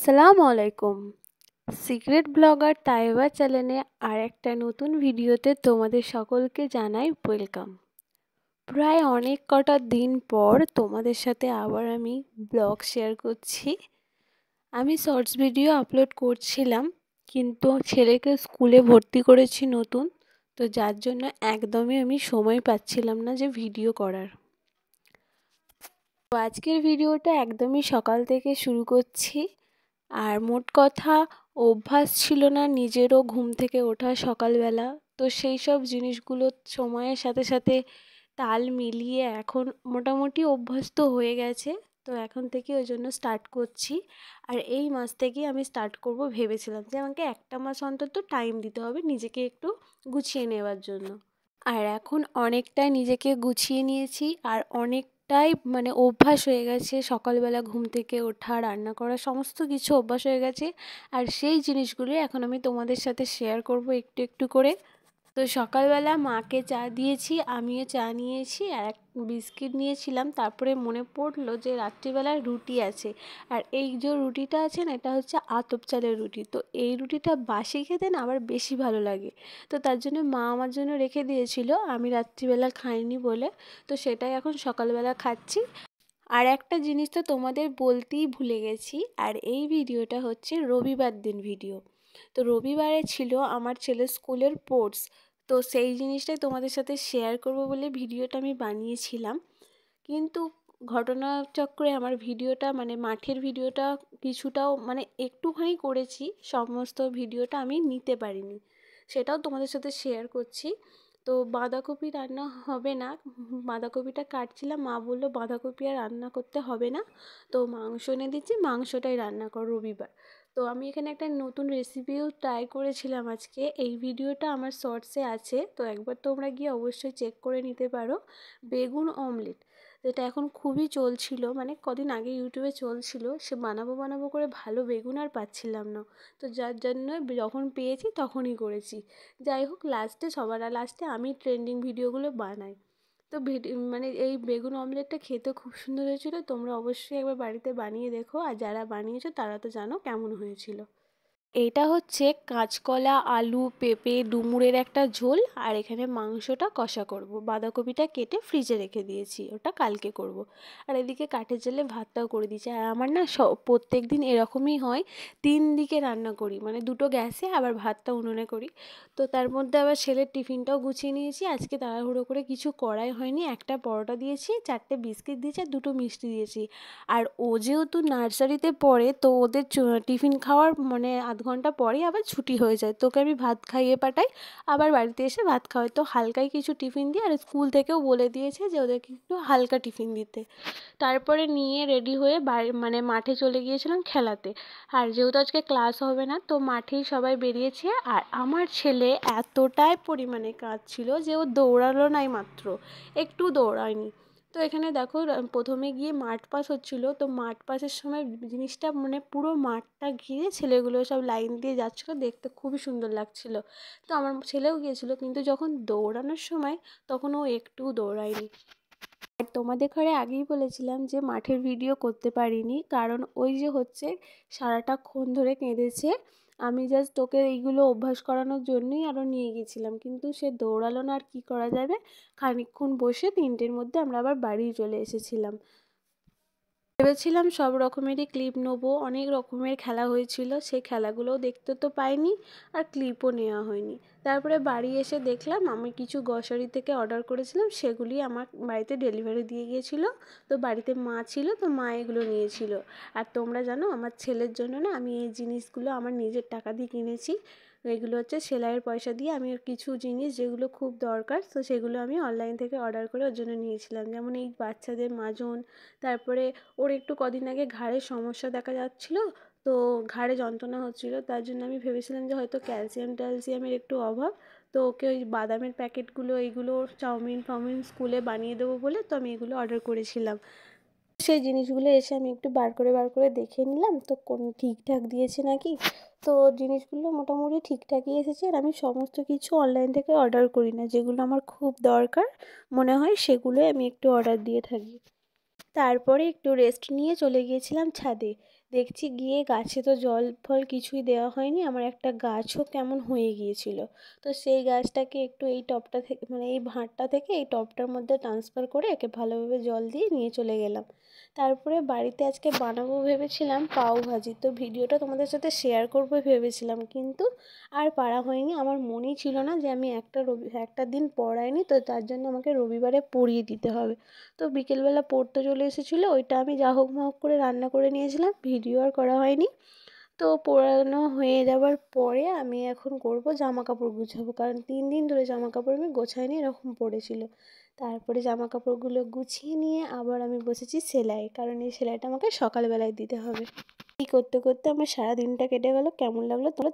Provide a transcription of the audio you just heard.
আসসালামু আলাইকুম। Secret blogger Taiba চ্যানেলে আর একটা নতুন ভিডিওতে তোমাদের সকলকে জানাই ওয়েলকাম। প্রায় অনেক কটা দিন পর তোমাদের সাথে আবার আমি ব্লগ শেয়ার করছি। আমি শর্টস ভিডিও আপলোড করছিলাম, কিন্তু ছেলেকে স্কুলে ভর্তি করেছি নতুন, তো যার জন্য একদমই আমি সময় পাচ্ছিলাম না যে ভিডিও করার। তো আজকের ভিডিওটা একদমই সকাল থেকে শুরু করছি। আর মোট কথা অভ্যাস ছিল না নিজেরও ঘুম থেকে ওঠা সকালবেলা, তো সেই সব জিনিসগুলো সময়ের সাথে সাথে তাল মিলিয়ে এখন মোটামুটি অভ্যস্ত হয়ে গেছে। তো এখন থেকে ওই জন্য স্টার্ট করছি। আর এই মাস থেকেই আমি স্টার্ট করব ভেবেছিলাম যে আমাকে একটা মাস অন্তত টাইম দিতে হবে নিজেকে একটু গুছিয়ে নেওয়ার জন্য। আর এখন অনেকটাই নিজেকে গুছিয়ে নিয়েছি, আর অনেকটাই অভ্যাস হয়ে গেছে সকালবেলা ঘুম থেকে ওঠা, রান্না করা, সমস্ত কিছু অভ্যাস হয়ে গেছে। আর সেই জিনিসগুলো এখন আমি তোমাদের সাথে শেয়ার করব একটু একটু করে। তো সকালবেলা মাকে চা দিয়েছি, আমিও চা নিয়েছি আর এক বিস্কিট নিয়েছিলাম। তারপরে মনে পড়লো যে রাত্রিবেলায় রুটি আছে, আর এই যে রুটিটা আছে না, এটা হচ্ছে আতপ চালের রুটি। তো এই রুটিটা বাসি খেতে না আবার বেশি ভালো লাগে, তো তার জন্য মা আমার জন্য রেখে দিয়েছিল, আমি রাত্রিবেলা খাইনি বলে। তো সেটাই এখন সকালবেলা খাচ্ছি। আর একটা জিনিস তো তোমাদের বলতেই ভুলে গেছি, আর এই ভিডিওটা হচ্ছে রবিবার দিন ভিডিও। তো রবিবারে ছিল আমার ছেলের স্কুলের স্পোর্টস, তো সেই জিনিসটাই তোমাদের সাথে শেয়ার করব বলে ভিডিওটা আমি বানিয়েছিলাম। কিন্তু ঘটনাচক্রে আমার ভিডিওটা মাঠের ভিডিওটা কিছুটাও একটুখানি করেছি, সমস্ত ভিডিওটা আমি নিতে পারিনি, সেটাও তোমাদের সাথে শেয়ার করছি। তো বাঁধাকপি রান্না হবে না, বাঁধাকপিটা কাটছিলাম, মা বললো বাঁধাকপি আর রান্না করতে হবে না, তো মাংস এনে দিচ্ছি, মাংসটাই রান্না কর রবিবার। তো আমি এখানে একটা নতুন রেসিপিও ট্রাই করেছিলাম আজকে, এই ভিডিওটা আমার শর্টসে আছে, তো একবার তোমরা গিয়ে অবশ্যই চেক করে নিতে পারো। বেগুন অমলেট, যেটা এখন খুবই চলছিল, কদিন আগে ইউটিউবে চলছিল, সে বানাবো বানাবো করে ভালো বেগুন আর পাচ্ছিলাম না, তো যার জন্য যখন পেয়েছি তখনই করেছি। যাই হোক, সবার লাস্টে আমি ট্রেন্ডিং ভিডিওগুলো বানাই। তো এই বেগুন অমলেটটা খেতে খুব সুন্দর হয়েছিল, তোমরা অবশ্যই একবার বাড়িতে বানিয়ে দেখো, আর যারা বানিয়েছো তারা তো জানো কেমন হয়েছিল। এইটা হচ্ছে কাঁচকলা, আলু, পেঁপে, ডুমুরের একটা ঝোল, আর এখানে মাংসটা কষা করব। বাঁধাকপিটা কেটে ফ্রিজে রেখে দিয়েছি, ওটা কালকে করব। আর এদিকে কাঠের জালে ভাতটাও করে দিয়েছি। আর আমার না প্রত্যেক দিন এরকমই হয়, 3 দিকে রান্না করি, দুটো গ্যাসে আবার ভাতটা উনুনে করি। তো তার মধ্যে আবার ছেলের টিফিনটাও গুছিয়ে নিয়েছি, আজকে তাড়াহুড়ো করে কিছু করাই হয়নি। একটা পরোটা দিয়েছি, 4টে বিস্কিট দিয়েছি, আর 2টো মিষ্টি দিয়েছি। আর ও যেহেতু নার্সারিতে পড়ে, তো ওদের টিফিন খাওয়ার আধ ঘন্টা পরেই আবার ছুটি হয়ে যায়, তোকে আমি ভাত খাইয়ে পাঠাই, আবার বাড়িতে এসে ভাত খাওয়াই। তো হালকাই কিছু টিফিন দিই, আর স্কুল থেকেও বলে দিয়েছে যে ওদেরকে একটু হালকা টিফিন দিতে। তারপরে নিয়ে রেডি হয়ে মাঠে চলে গিয়েছিলাম খেলাতে। আর যেহেতু আজকে ক্লাস হবে না, তো মাঠেই সবাই বেরিয়েছে। আর আমার ছেলে এতটাই পরিমাণে কাঁদছিল যে ও দৌড়ালো নাই, মাত্র একটু দৌড়ায়নি। তো এখানে দেখো, প্রথমে গিয়ে মাঠ পাস হচ্ছিল, তো মাঠ পাসের সময় জিনিসটা পুরো মাঠটা ঘিরে ছেলেগুলো সব লাইন দিয়ে যাচ্ছিলো, দেখতে খুবই সুন্দর লাগছিল। তো আমার ছেলেও গিয়েছিল, কিন্তু যখন দৌড়ানোর সময় তখন ও একটুও দৌড়ায়নি। আর তোমাদের ঘরে আগেই বলেছিলাম যে মাঠের ভিডিও করতে পারিনি, কারণ ওই যে হচ্ছে সারাটাক্ষণ ধরে কেঁদেছে। আমি জাস্ট ওকে এইগুলো অভ্যাস করানোর জন্যই আরও নিয়ে গেছিলাম, কিন্তু সে দৌড়ালো না, আর কী করা যাবে। খানিকক্ষণ বসে 3টের মধ্যে আমরা আবার বাড়ি চলে এসেছিলাম। ভেবেছিলাম সব রকমেরই ক্লিপ নেবো, অনেক রকমের খেলা হয়েছিল, সেই খেলাগুলোও দেখতে তো পাইনি, আর ক্লিপও নেওয়া হয়নি। তারপরে বাড়ি এসে দেখলাম আমি কিছু গ্রসারি থেকে অর্ডার করেছিলাম, সেগুলি আমার বাড়িতে ডেলিভারি দিয়ে গিয়েছিল। তো বাড়িতে মা ছিল, তো মা এগুলো নিয়েছিল। আর তোমরা জানো আমার ছেলের জন্য না আমি এই জিনিসগুলো আমার নিজের টাকা দিয়ে কিনেছি। এগুলো হচ্ছে সেলাইয়ের পয়সা দিয়ে আমি কিছু জিনিস যেগুলো খুব দরকার, তো সেগুলো আমি অনলাইন থেকে অর্ডার করে ওর জন্য নিয়েছিলাম, যেমন এই বাচ্চাদের মাজন। তারপরে ওর একটু কদিন আগে ঘাড়ের সমস্যা দেখা যাচ্ছিলো, তো ঘাড়ে যন্ত্রণা হচ্ছিলো, তার জন্য আমি ভেবেছিলাম যে হয়তো ক্যালসিয়ামের একটু অভাব। তো ওকে ওই বাদামের প্যাকেটগুলো, এইগুলো চাউমিন ফাউমিন স্কুলে বানিয়ে দেবো বলে, তো আমি এগুলো অর্ডার করেছিলাম। সেই জিনিসগুলো এসে আমি একটু বার করে দেখে নিলাম, তো কোন ঠিকঠাক দিয়েছে নাকি। তো জিনিসগুলো মোটামুটি ঠিকঠাকই এসেছে। আর আমি সমস্ত কিছু অনলাইন থেকে অর্ডার করি না, যেগুলো আমার খুব দরকার মনে হয় সেগুলোই আমি একটু অর্ডার দিয়ে থাকি। তারপরে একটু রেস্ট নিয়ে চলে গিয়েছিলাম ছাদে। দেখছি গিয়ে গাছে তো জল ফল কিছুই দেওয়া হয়নি, আমার একটা গাছও কেমন হয়ে গিয়েছিল। তো সেই গাছটাকে একটু এই টবটা থেকে মানে এই ভাঁড়টা থেকে এই টবটার মধ্যে ট্রান্সফার করে একে ভালোভাবে জল দিয়ে নিয়ে চলে গেলাম। তারপরে বাড়িতে আজকে বানাবো ভেবেছিলাম পাও ভাজি, তো ভিডিওটা তোমাদের সাথে শেয়ার করবো ভেবেছিলাম, কিন্তু আর পারা হয়নি। আমার মনেই ছিল না যে আমি একটা দিন পড়াইনি, তো তার জন্য আমাকে রবিবারে পড়িয়ে দিতে হবে। তো বিকেলবেলা পড়তে চলে এসেছিলো, ওইটা আমি যা হোক মা হোক করে রান্না করে নিয়েছিলাম, ভিডিও আর করা হয়নি। তো পড়ানো হয়ে যাওয়ার পরে আমি এখন করব জামা কাপড় গুছাবো, কারণ 3 দিন ধরে জামা কাপড় আমি গোছাইনি, এরকম পড়েছিল। তারপরে জামা কাপড়গুলো গুছিয়ে নিয়ে আবার আমি বসেছি সেলাই, কারণ এই সেলাইটা আমাকে সকালবেলায় দিতে হবে। এই করতে করতে আমার সারা দিনটা কেটে গেল। কেমন লাগলো তোমরা